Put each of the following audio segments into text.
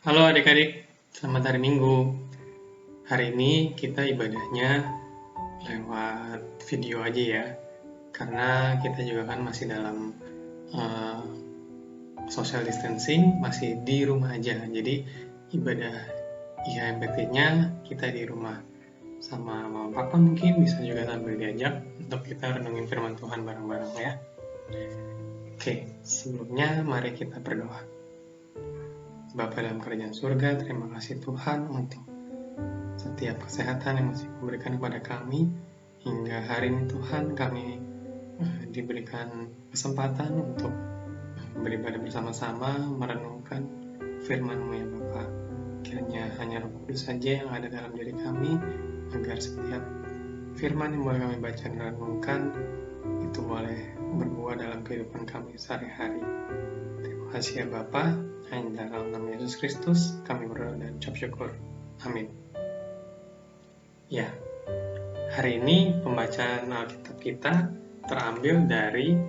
Halo adik-adik, selamat hari Minggu. Hari ini kita ibadahnya lewat video aja ya, karena kita juga kan masih dalam uh, social distancing, masih di rumah aja. Jadi ibadah IHMPT-nya kita di rumah sama mama papa, mungkin bisa juga sambil diajak untuk kita renungin firman Tuhan bareng-bareng ya. Oke, sebelumnya mari kita berdoa. Bapa dalam kerajaan surga, terima kasih Tuhan untuk setiap kesehatan yang masih memberikan kepada kami. Hingga hari ini Tuhan, kami diberikan kesempatan untuk beribadah bersama-sama, merenungkan firman-Mu ya Bapa. Kiranya hanya Roh Kudus saja yang ada dalam diri kami, agar setiap firman yang boleh kami baca dan renungkan itu boleh berbuah dalam kehidupan kami sehari-hari. Terima kasih ya Bapa. Hanya dalam nama Yesus Kristus kami berdoa dan ucap syukur. Amin. Ya, hari ini pembacaan Alkitab kita terambil dari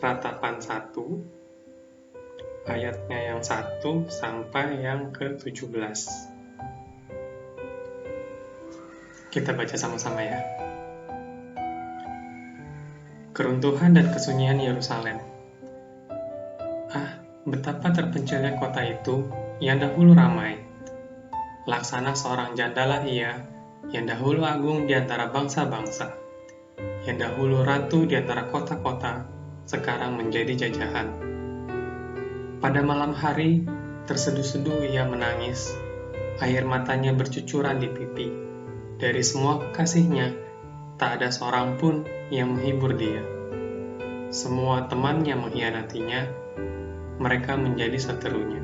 Ratapan 1 ayatnya yang 1 sampai yang ke-17. Kita baca sama-sama ya. Keruntuhan dan kesunyian Yerusalem. Betapa terpencilnya kota itu yang dahulu ramai. Laksana seorang jandalah ia, yang dahulu agung di antara bangsa-bangsa, yang dahulu ratu di antara kota-kota, sekarang menjadi jajahan. Pada malam hari, terseduh-seduh ia menangis, air matanya bercucuran di pipi. Dari semua kekasihnya, tak ada seorang pun yang menghibur dia. Semua temannya mengkhianatinya, mereka menjadi seterunya.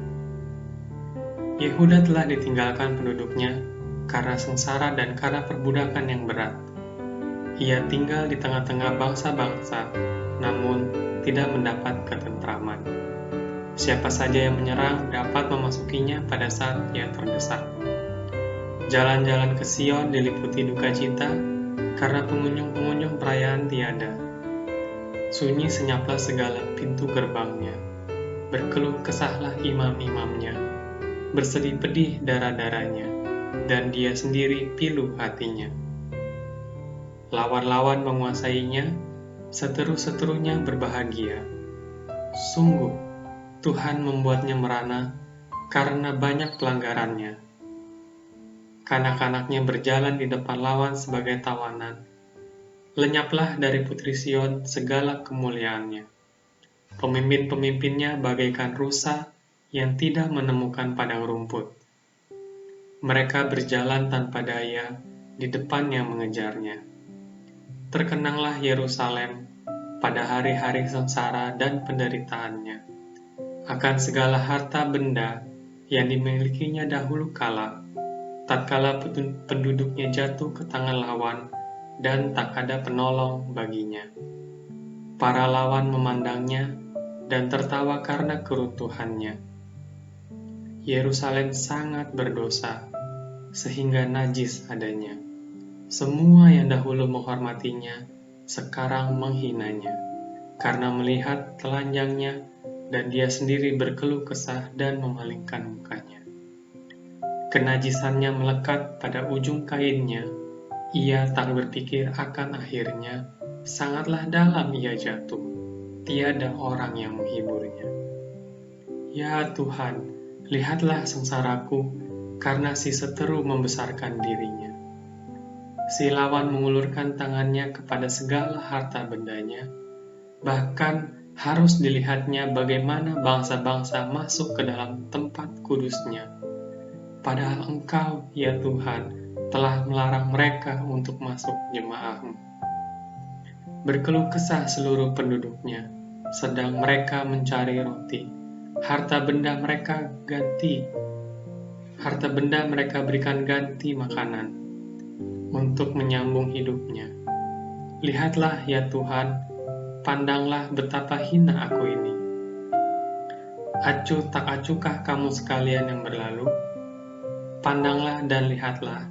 Yehuda telah ditinggalkan penduduknya karena sengsara dan karena perbudakan yang berat. Ia tinggal di tengah-tengah bangsa-bangsa, namun tidak mendapat ketentraman. Siapa saja yang menyerang dapat memasukinya pada saat ia terdesak. Jalan-jalan ke Sion diliputi duka cita karena pengunjung-pengunjung perayaan tiada. Sunyi senyaplah segala pintu gerbangnya. Berkeluh kesahlah imam-imamnya, bersedih pedih darah-darahnya, dan dia sendiri pilu hatinya. Lawan-lawan menguasainya, seteru-seterunya berbahagia. Sungguh, Tuhan membuatnya merana karena banyak pelanggarannya. Kanak-kanaknya berjalan di depan lawan sebagai tawanan. Lenyaplah dari Putri Sion segala kemuliaannya. Pemimpin-pemimpinnya bagaikan rusa yang tidak menemukan padang rumput. Mereka berjalan tanpa daya di depan yang mengejarnya. Terkenanglah Yerusalem pada hari-hari sengsara dan penderitaannya, akan segala harta benda yang dimilikinya dahulu kala, tatkala penduduknya jatuh ke tangan lawan dan tak ada penolong baginya. Para lawan memandangnya dan tertawa karena keruntuhannya. Yerusalem sangat berdosa, sehingga najis adanya. Semua yang dahulu menghormatinya, sekarang menghinanya, karena melihat telanjangnya, dan dia sendiri berkeluh kesah dan memalingkan mukanya. Kenajisannya melekat pada ujung kainnya, ia tak berpikir akan akhirnya, sangatlah dalam ia jatuh. Tiada orang yang menghiburnya. Ya Tuhan, lihatlah sengsaraku, karena si seteru membesarkan dirinya. Si lawan mengulurkan tangannya kepada segala harta bendanya, bahkan harus dilihatnya bagaimana bangsa-bangsa masuk ke dalam tempat kudusnya. Padahal Engkau, ya Tuhan, telah melarang mereka untuk masuk jemaah-Mu. Berkeluh kesah seluruh penduduknya, sedang mereka mencari roti. Harta benda mereka berikan ganti makanan untuk menyambung hidupnya. Lihatlah ya Tuhan, pandanglah betapa hina aku ini. Acuh tak acuhkah kamu sekalian yang berlalu? Pandanglah dan lihatlah,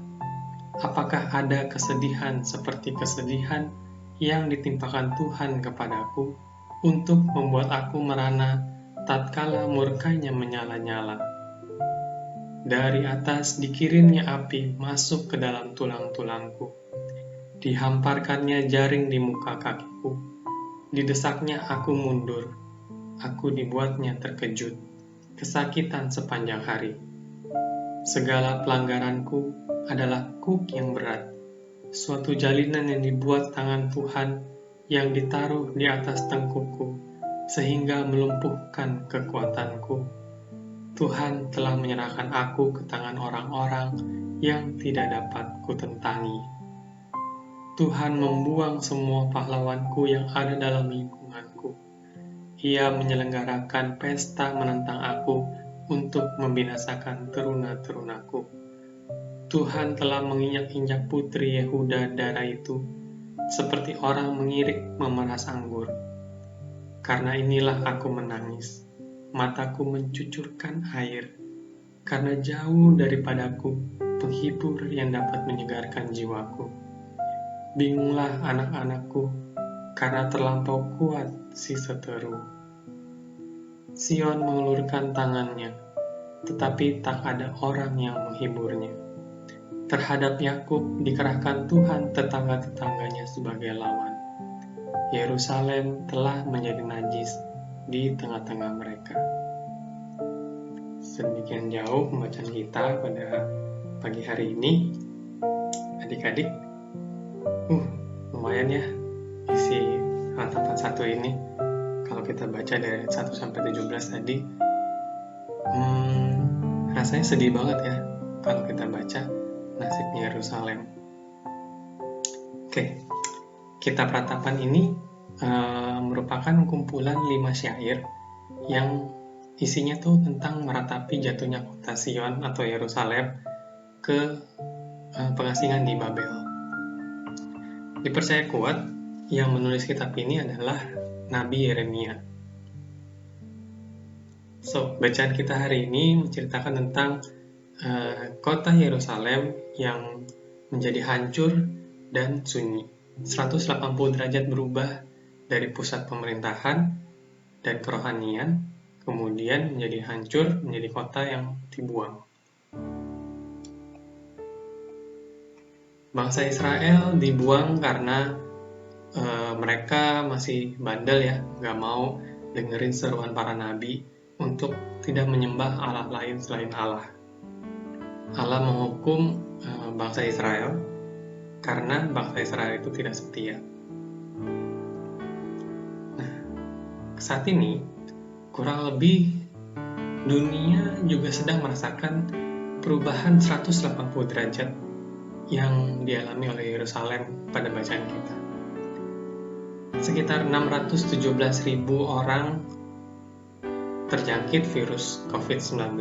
apakah ada kesedihan seperti kesedihan yang ditimpakan Tuhan kepadaku untuk membuat aku merana tatkala murkanya menyala-nyala. Dari atas dikirimnya api masuk ke dalam tulang-tulangku. Dihamparkannya jaring di muka kakiku. Didesaknya aku mundur. Aku dibuatnya terkejut. Kesakitan sepanjang hari. Segala pelanggaranku adalah kuk yang berat. Suatu jalinan yang dibuat tangan Tuhan yang ditaruh di atas tengkukku sehingga melumpuhkan kekuatanku. Tuhan telah menyerahkan aku ke tangan orang-orang yang tidak dapat kutentangi. Tuhan membuang semua pahlawanku yang ada dalam lingkunganku. Ia menyelenggarakan pesta menentang aku untuk membinasakan teruna-terunaku. Tuhan telah menginjak-injak putri Yehuda darah itu, seperti orang mengirik memeras anggur. Karena inilah aku menangis. Mataku mencucurkan air, karena jauh daripadaku penghibur yang dapat menyegarkan jiwaku. Bingunglah anak-anakku, karena terlampau kuat si seteru. Sion mengulurkan tangannya, tetapi tak ada orang yang menghiburnya. Terhadap Yakub dikerahkan Tuhan tetangga-tetangganya sebagai lawan. Yerusalem telah menjadi najis di tengah-tengah mereka. Sedemikian jauh pembacaan kita pada pagi hari ini. Adik-adik, lumayan ya isi halaman 1 ini. Kalau kita baca dari 1 sampai 17 tadi, rasanya sedih banget ya kalau kita baca nasibnya Yerusalem. Oke, kitab Ratapan ini merupakan kumpulan 5 syair yang isinya tuh tentang meratapi jatuhnya kota Sion atau Yerusalem ke pengasingan di Babel. Dipercaya kuat yang menulis kitab ini adalah Nabi Yeremia. Bacaan kita hari ini menceritakan tentang kota Yerusalem yang menjadi hancur dan sunyi. 180 derajat berubah dari pusat pemerintahan dan kerohanian, kemudian menjadi hancur, menjadi kota yang dibuang. Bangsa Israel dibuang karena mereka masih bandel ya, gak mau dengerin seruan para nabi untuk tidak menyembah Allah lain selain Allah. Allah menghukum bangsa Israel karena bangsa Israel itu tidak setia. Nah, saat ini kurang lebih dunia juga sedang merasakan perubahan 180 derajat yang dialami oleh Yerusalem pada bacaan kita. Sekitar 617.000 orang terjangkit virus COVID-19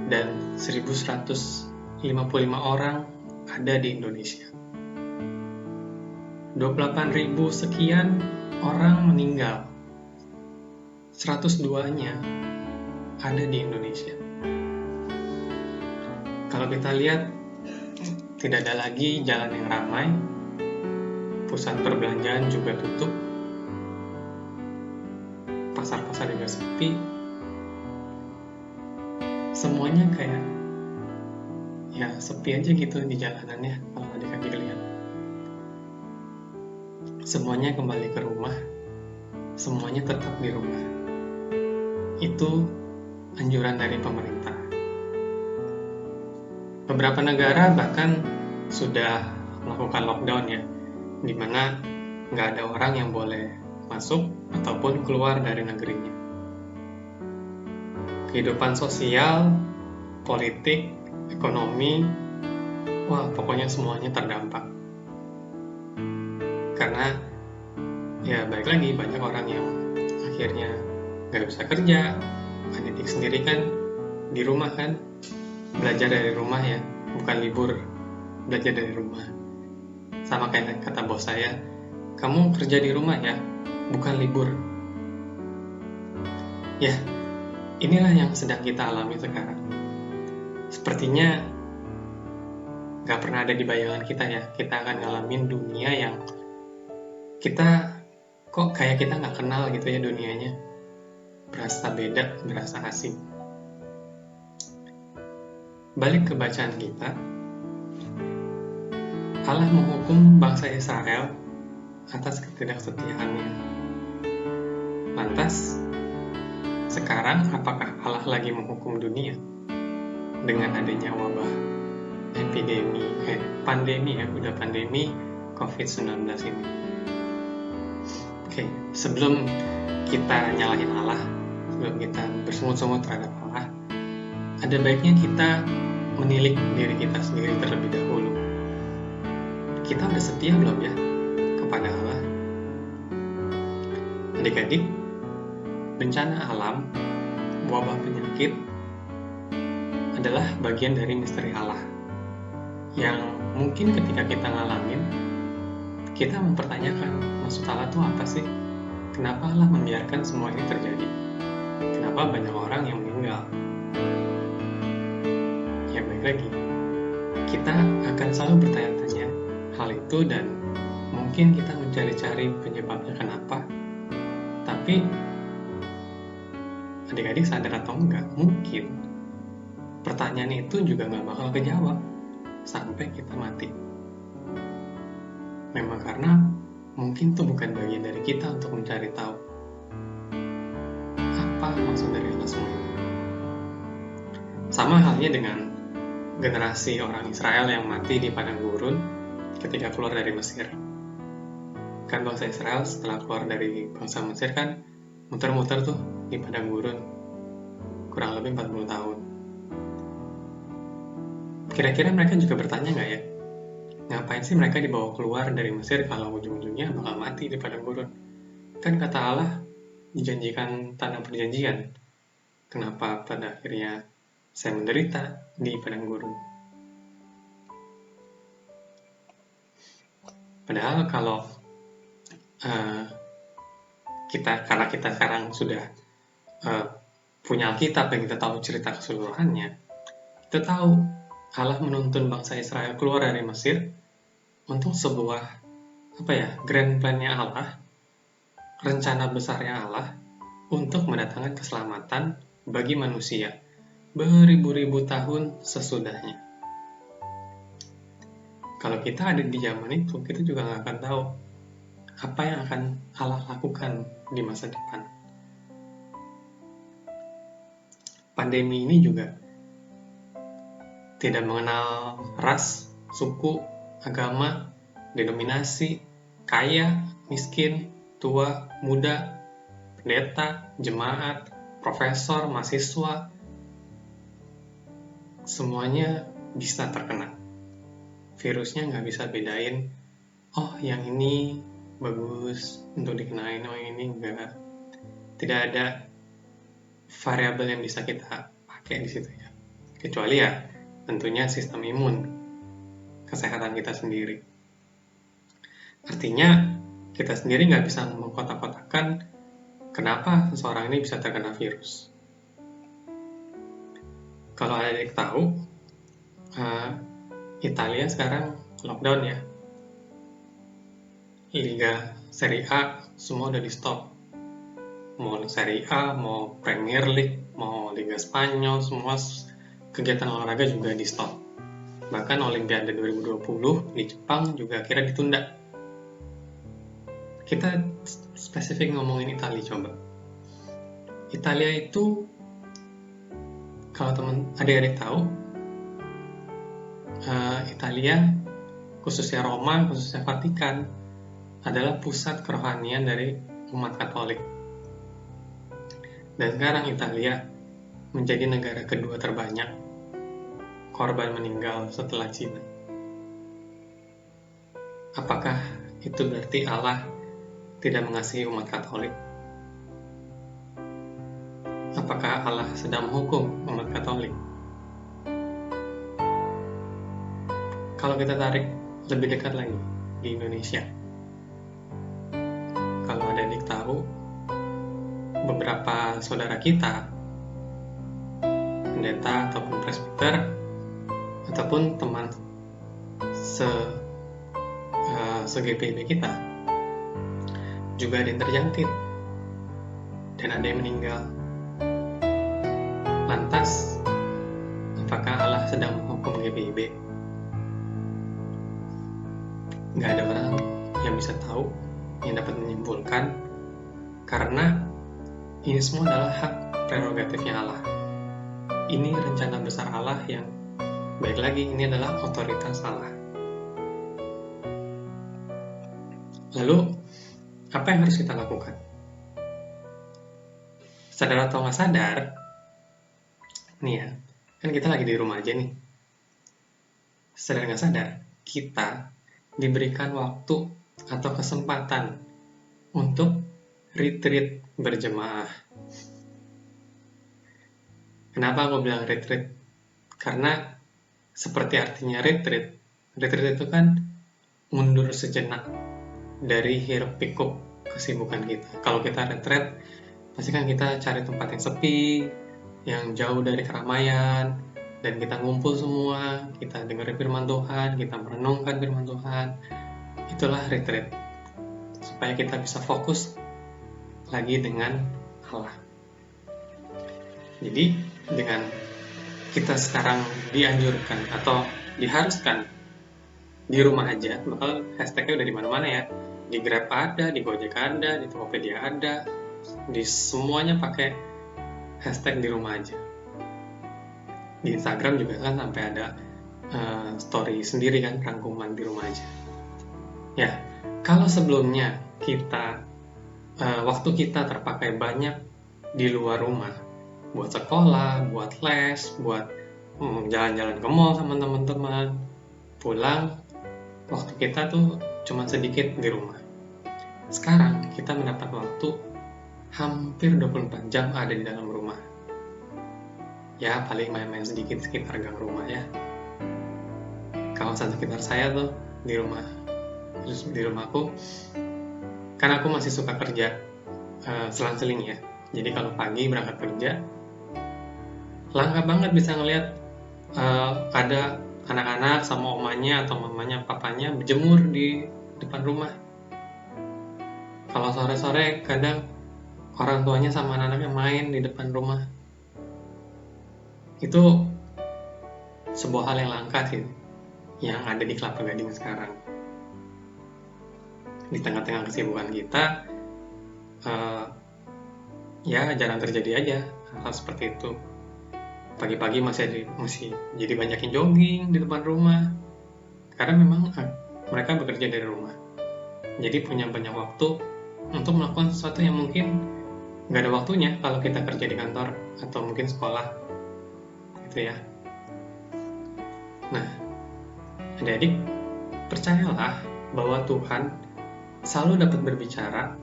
dan 1.155 orang ada di Indonesia. 28.000 sekian orang meninggal. 102-nya ada di Indonesia. Kalau kita lihat, tidak ada lagi jalan yang ramai, pusat perbelanjaan juga tutup, pasar-pasar juga sepi, semuanya kayak ya sepi aja gitu di jalanannya kalau adik-adik lihat. Semuanya kembali ke rumah, semuanya tetap di rumah. Itu anjuran dari pemerintah. Beberapa negara bahkan sudah melakukan lockdown ya, di mana nggak ada orang yang boleh masuk ataupun keluar dari negerinya. Kehidupan sosial, politik, ekonomi, pokoknya semuanya terdampak. Karena ya balik lagi banyak orang yang akhirnya nggak bisa kerja. Adik sendiri kan di rumah kan, belajar dari rumah ya, bukan libur, belajar dari rumah. Sama kayak kata bos saya, kamu kerja di rumah ya, bukan libur. Ya, inilah yang sedang kita alami sekarang. Sepertinya gak pernah ada di bayangan kita ya, kita akan ngalamin dunia yang kita kok kayak kita gak kenal gitu ya dunianya. Berasa beda, berasa asing. balik ke bacaan kita, Allah menghukum bangsa Israel atas ketidaksetiaannya. Lantas, sekarang apakah Allah lagi menghukum dunia dengan adanya wabah pandemi COVID-19 ini? Oke, sebelum kita nyalahin Allah, sebelum kita bersungut-sungut terhadap Allah, ada baiknya kita menilik diri kita sendiri terlebih dahulu. Kita udah setia belum ya kepada Allah? Adik-adik, bencana alam, wabah penyakit adalah bagian dari misteri Allah yang mungkin ketika kita ngalamin, kita mempertanyakan, maksud Allah itu apa sih? Kenapa Allah membiarkan semua ini terjadi? Kenapa banyak orang yang meninggal? Ya baik lagi, kita akan selalu bertanya-tanya hal itu dan mungkin kita mencari-cari penyebabnya kenapa. Tapi adik-adik sadar atau enggak, mungkin pertanyaan itu juga nggak bakal kejawab sampai kita mati. Memang karena mungkin itu bukan bagian dari kita untuk mencari tahu apa maksud dari Allah semua ini. Sama halnya dengan generasi orang Israel yang mati di padang gurun ketika keluar dari Mesir. Kan bangsa Israel setelah keluar dari bangsa Mesir kan muter-muter tuh di padang gurun kurang lebih 40 tahun. Kira-kira mereka juga bertanya nggak ya, ngapain sih mereka dibawa keluar dari Mesir kalau ujung-ujungnya bakal mati di padang gurun? Kan kata Allah dijanjikan tanah perjanjian. Kenapa pada akhirnya saya menderita di padang gurun? Padahal kalau karena kita sekarang sudah punya Alkitab dan kita tahu cerita keseluruhannya, kita tahu Allah menuntun bangsa Israel keluar dari Mesir untuk sebuah grand plan-nya Allah, rencana besarnya Allah untuk mendatangkan keselamatan bagi manusia beribu-ribu tahun sesudahnya. Kalau kita ada di zaman itu, kita juga nggak akan tahu apa yang akan Allah lakukan di masa depan. Pandemi ini juga tidak mengenal ras, suku, agama, denominasi, kaya, miskin, tua, muda, pendeta, jemaat, profesor, mahasiswa, semuanya bisa terkena. Virusnya nggak bisa bedain, oh yang ini bagus untuk dikenain, oh yang ini enggak. Tidak ada variabel yang bisa kita pakai di situ ya. Kecuali ya tentunya sistem imun, kesehatan kita sendiri. Artinya kita sendiri nggak bisa mengkotak-kotakan kenapa seseorang ini bisa terkena virus. Kalau adik tahu, Italia sekarang lockdown ya. Liga Serie A semua udah di stop. Mau Serie A, mau Premier League, mau Liga Spanyol, semua kegiatan olahraga juga di stop. Bahkan Olimpiade 2020 di Jepang juga akhirnya ditunda. Kita spesifik ngomongin Italia coba. Italia itu, kalau adik-adik tahu, Italia, khususnya Roma, khususnya Vatikan, adalah pusat kerohanian dari umat Katolik. Dan sekarang Italia menjadi negara kedua terbanyak korban meninggal setelah Cina. Apakah itu berarti Allah tidak mengasihi umat Katolik? Apakah Allah sedang menghukum umat Katolik? Kalau kita tarik lebih dekat lagi di Indonesia, kalau adik tahu, beberapa saudara kita, pendeta ataupun presbiter, ataupun teman se-GPIB kita, juga ada yang terjangkit dan ada yang meninggal. Lantas, apakah Allah sedang menghukum GPIB? Nggak ada orang yang bisa tahu, yang dapat menyimpulkan, karena ini semua adalah hak prerogatifnya Allah. Ini rencana besar Allah yang, baik lagi, ini adalah otoritas Allah. Lalu, apa yang harus kita lakukan? Sadar atau nggak sadar, nih ya, kan kita lagi di rumah aja nih. Sadar nggak sadar, kita diberikan waktu atau kesempatan untuk retreat berjemaah. Kenapa aku bilang retreat? Karena seperti artinya retreat itu kan mundur sejenak dari hiruk pikuk kesibukan kita. Kalau kita retreat, pasti kan kita cari tempat yang sepi, yang jauh dari keramaian, dan kita ngumpul semua, kita dengerin firman Tuhan, kita merenungkan firman Tuhan. Itulah retreat, supaya kita bisa fokus lagi dengan Allah. Jadi dengan kita sekarang dianjurkan atau diharuskan di rumah aja, bakal hashtagnya udah di mana-mana ya, di Grab ada, di Gojek ada, di Tokopedia ada, di semuanya pakai hashtag di rumah aja. Di Instagram juga kan sampai ada story sendiri kan, rangkuman di rumah aja. Ya, kalau sebelumnya kita waktu kita terpakai banyak di luar rumah, buat sekolah, buat les, buat jalan-jalan ke mall sama teman-teman, pulang waktu kita tuh cuma sedikit di rumah. Sekarang kita mendapat waktu hampir 24 jam ada di dalam rumah. Ya, paling main-main sedikit sekitar gang rumah ya. Kawasan sekitar saya tuh di rumah. Terus di rumahku, kan aku masih suka kerja selang-seling ya. Jadi kalau pagi berangkat kerja, langka banget bisa ngelihat ada anak-anak sama omanya atau mamanya, papanya berjemur di depan rumah. Kalau sore-sore kadang orang tuanya sama anak-anaknya main di depan rumah. Itu sebuah hal yang langka sih, yang ada di Kelapa Gading sekarang. Di tengah-tengah kesibukan kita, ya jarang terjadi aja hal seperti itu. Pagi-pagi masih jadi banyak yang jogging di depan rumah, karena memang mereka bekerja dari rumah. Jadi punya banyak waktu untuk melakukan sesuatu yang mungkin nggak ada waktunya kalau kita kerja di kantor atau mungkin sekolah, gitu ya. Nah, adik-adik, percayalah bahwa Tuhan selalu dapat berbicara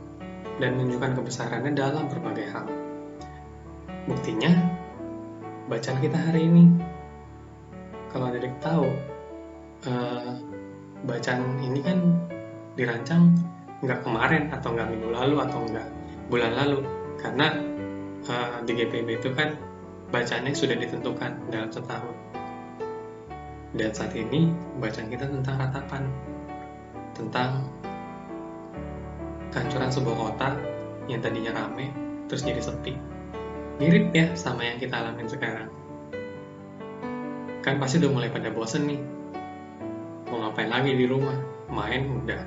dan menunjukkan kebesarannya dalam berbagai hal. Buktinya, bacaan kita hari ini. Kalau adik tahu, bacaan ini kan dirancang nggak kemarin atau nggak minggu lalu atau nggak bulan lalu, karena di GPIB itu kan bacaannya sudah ditentukan dalam setahun. Dan saat ini bacaan kita tentang ratapan, tentang kehancuran sebuah kota yang tadinya rame terus jadi sepi. Mirip ya sama yang kita alamin sekarang. Kan pasti udah mulai pada bosen nih. Mau ngapain lagi di rumah? Main udah.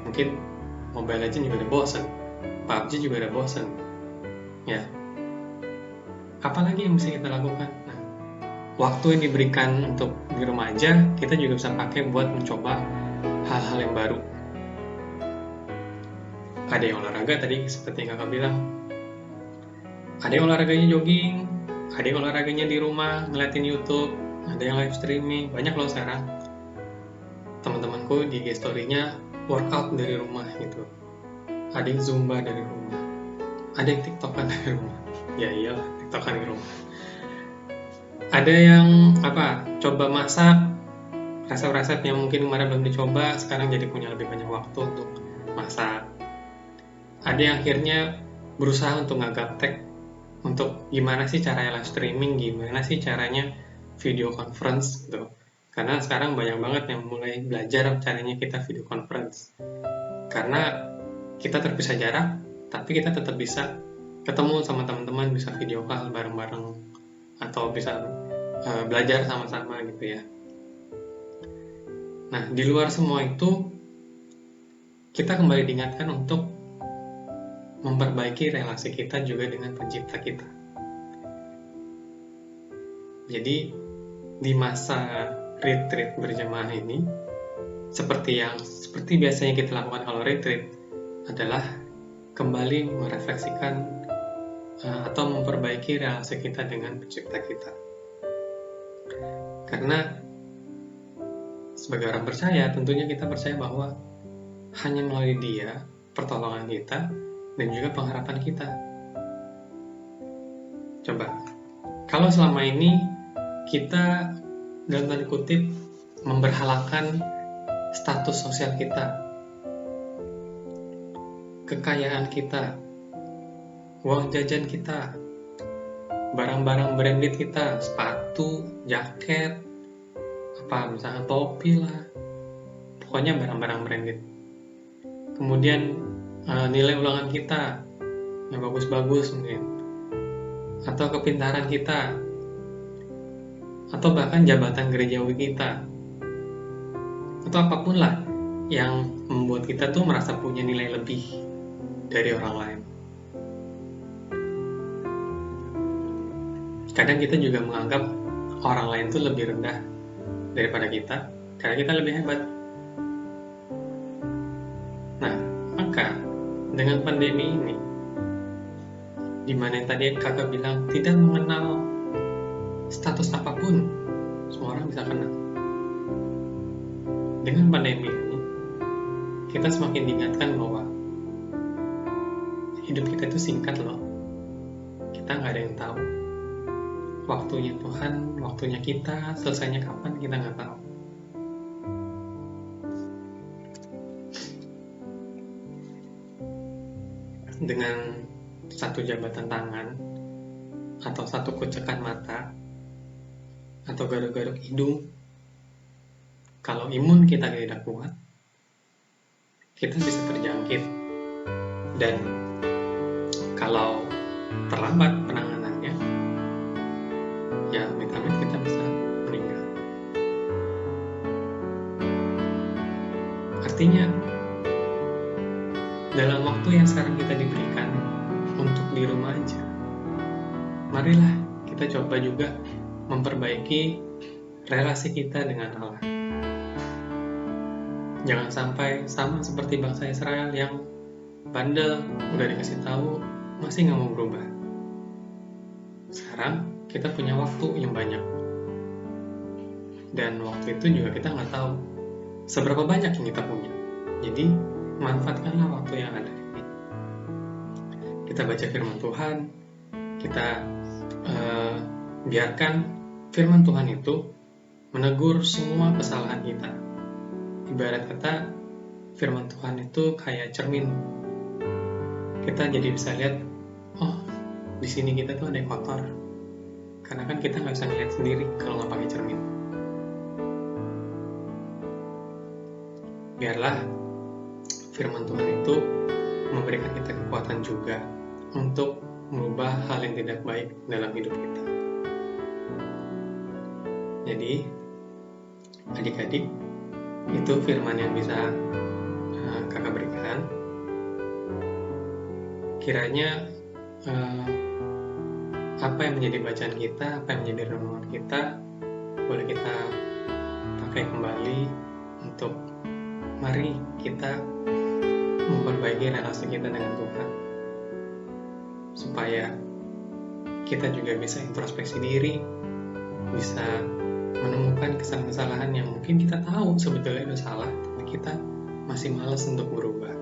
Mungkin Mobile Legends juga udah bosen. PUBG juga udah bosen. Ya. Apalagi yang bisa kita lakukan? Nah, waktu yang diberikan untuk di rumah aja, kita juga bisa pakai buat mencoba hal-hal yang baru. Ada yang olahraga tadi, seperti yang kakak bilang. Ada yang olahraganya jogging, ada yang olahraganya di rumah, ngeliatin YouTube, ada yang live streaming, banyak loh sekarang. Teman-temanku di IG story-nya workout dari rumah gitu. Ada yang Zumba dari rumah, ada yang TikTokan dari rumah. Ya iyalah, TikTokan di rumah. Ada yang coba masak, resep-resep yang mungkin kemarin belum dicoba, sekarang jadi punya lebih banyak waktu untuk masak. Ada yang akhirnya berusaha untuk ngagaptek untuk gimana sih caranya live streaming, gimana sih caranya video conference gitu. Karena sekarang banyak banget yang mulai belajar caranya kita video conference. Karena kita terpisah jarak, tapi kita tetap bisa ketemu sama teman-teman, bisa video call bareng-bareng, atau bisa belajar sama-sama gitu ya. Nah, di luar semua itu, kita kembali diingatkan untuk memperbaiki relasi kita juga dengan pencipta kita. Jadi, di masa retreat berjamaah ini, seperti biasanya kita lakukan kalau retreat, adalah kembali merefleksikan atau memperbaiki relasi kita dengan pencipta kita. Karena sebagai orang percaya, tentunya kita percaya bahwa hanya melalui Dia, pertolongan kita, dan juga pengharapan kita. Coba, kalau selama ini kita dalam tanda kutip memberhalakan status sosial kita, kekayaan kita, uang jajan kita, barang-barang branded kita, sepatu, jaket, misalnya topi lah, pokoknya barang-barang branded. Kemudian nilai ulangan kita yang bagus-bagus mungkin, atau kepintaran kita, atau bahkan jabatan gerejawi kita, atau apapun lah yang membuat kita tuh merasa punya nilai lebih dari orang lain. Kadang kita juga menganggap orang lain tuh lebih rendah daripada kita karena kita lebih hebat. Nah, maka dengan pandemi ini, dimana yang tadi kakak bilang tidak mengenal status apapun, semua orang bisa kenal. Dengan pandemi ini, kita semakin diingatkan bahwa hidup kita itu singkat loh. Kita nggak ada yang tahu. Waktunya Tuhan, waktunya kita, selesainya kapan kita nggak tahu. Dengan satu jabatan tangan, atau satu kucekan mata, atau garuk-garuk hidung, kalau imun kita tidak kuat, kita bisa terjangkit. Dan kalau terlambat penanganannya, ya amit-amit kita bisa meninggal. Artinya, dalam waktu yang sekarang kita diberikan untuk di rumah aja, marilah kita coba juga memperbaiki relasi kita dengan Allah. Jangan sampai sama seperti bangsa Israel yang bandel, udah dikasih tahu, masih nggak mau berubah. Sekarang kita punya waktu yang banyak, dan waktu itu juga kita nggak tahu seberapa banyak yang kita punya. Jadi manfaatkanlah waktu yang ada ini. Kita baca firman Tuhan, kita biarkan firman Tuhan itu menegur semua kesalahan kita. Ibarat kata, firman Tuhan itu kayak cermin. Kita jadi bisa lihat, oh, di sini kita tuh ada yang kotor. Karena kan kita nggak bisa ngeliat sendiri kalau nggak pakai cermin. Biarlah firman Tuhan itu memberikan kita kekuatan juga untuk merubah hal yang tidak baik dalam hidup kita. Jadi, adik-adik, itu firman yang bisa kakak berikan. Kiranya apa yang menjadi bacaan kita, apa yang menjadi renungan kita, boleh kita pakai kembali untuk mari kita memperbaiki relasi kita dengan Tuhan, supaya kita juga bisa introspeksi diri, bisa menemukan kesalahan-kesalahan yang mungkin kita tahu sebetulnya itu salah, tapi kita masih malas untuk berubah.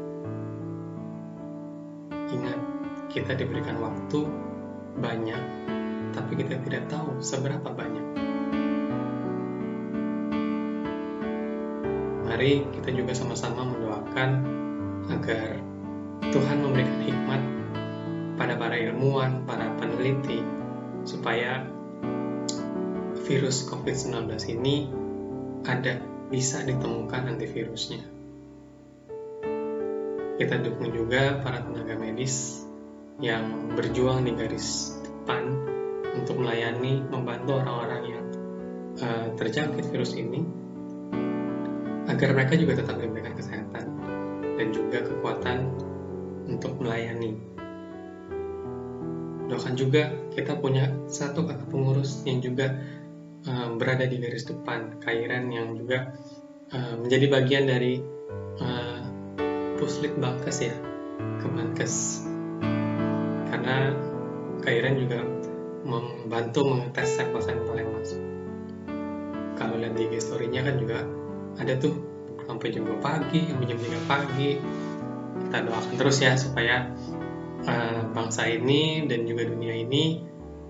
Ingat, kita diberikan waktu banyak, tapi kita tidak tahu seberapa banyak. Mari kita juga sama-sama mendoakan agar Tuhan memberikan hikmat pada para ilmuwan, para peneliti, supaya virus COVID-19 ini bisa ditemukan antivirusnya. Kita dukung juga para tenaga medis yang berjuang di garis depan untuk melayani, membantu orang-orang yang terjangkit virus ini, agar mereka juga tetap diberikan kesehatan dan juga kekuatan untuk melayani. Doakan juga kita punya satu kakak pengurus yang juga berada di garis depan, Kairan, yang juga menjadi bagian dari Puslit Bangkes ya, Kemenkes. Karena Kairan juga membantu mengetes sampel-sampel yang masuk. Kalau lihat di IG story-nya kan juga ada tuh sampai jam 2 pagi, sampai jam 3 pagi. Kita doakan terus ya supaya bangsa ini dan juga dunia ini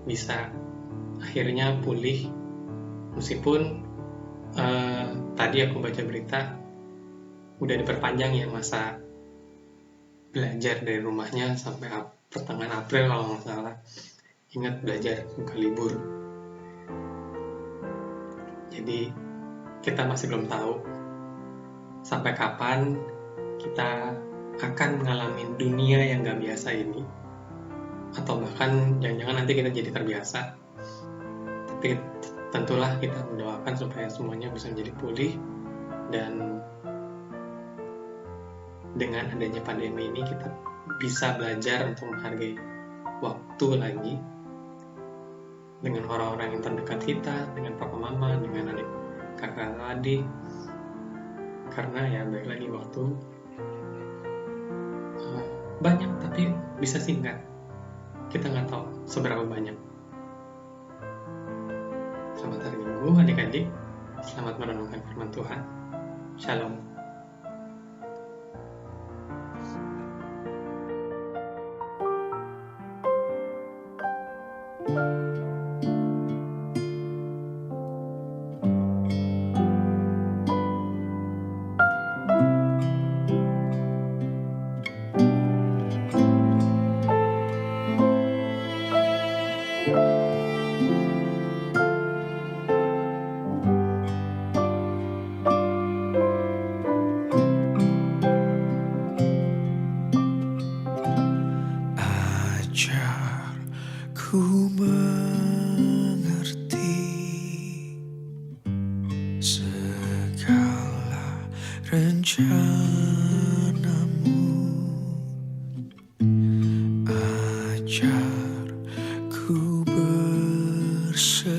bisa akhirnya pulih. Meskipun tadi aku baca berita udah diperpanjang ya masa belajar dari rumahnya sampai pertengahan April kalau nggak salah. Ingat, belajar bukan libur. Jadi kita masih belum tahu sampai kapan kita akan ngalamin dunia yang nggak biasa ini, atau bahkan jangan-jangan nanti kita jadi terbiasa. Tapi tentulah kita mendoakan supaya semuanya bisa menjadi pulih, dan dengan adanya pandemi ini kita bisa belajar untuk menghargai waktu lagi dengan orang-orang yang terdekat kita, dengan papa mama, dengan adik kakak adik. Karena ya balik lagi, waktu banyak tapi bisa singkat, kita nggak tahu seberapa banyak. Selamat hari Minggu adik-adik, selamat merenungkan firman Tuhan. Shalom. Ku mengerti segala rencanamu, ajar ku berserah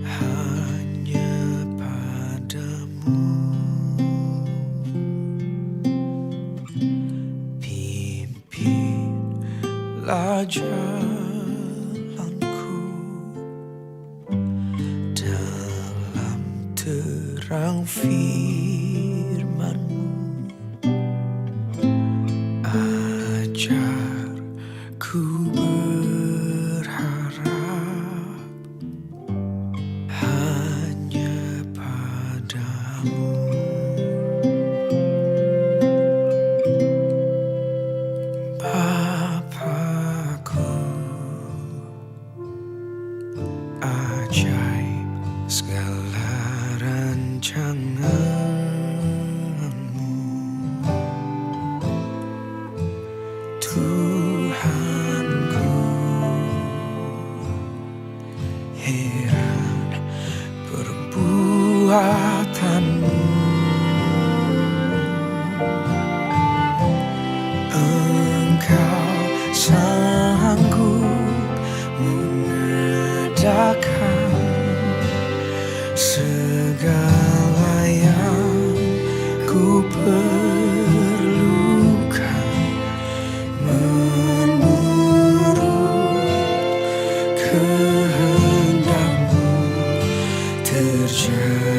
hanya padamu. Pimpinlah jalanku dalam terang firman-Mu, ajar ku berharap hanya padamu. Bapakku, ajaib segala rancangan-Mu, Tuhanku, heran perbuatan-Mu. Engkau sanggup mengadakan segala yang ku perlukan, menurut kehendak-Mu terjadi.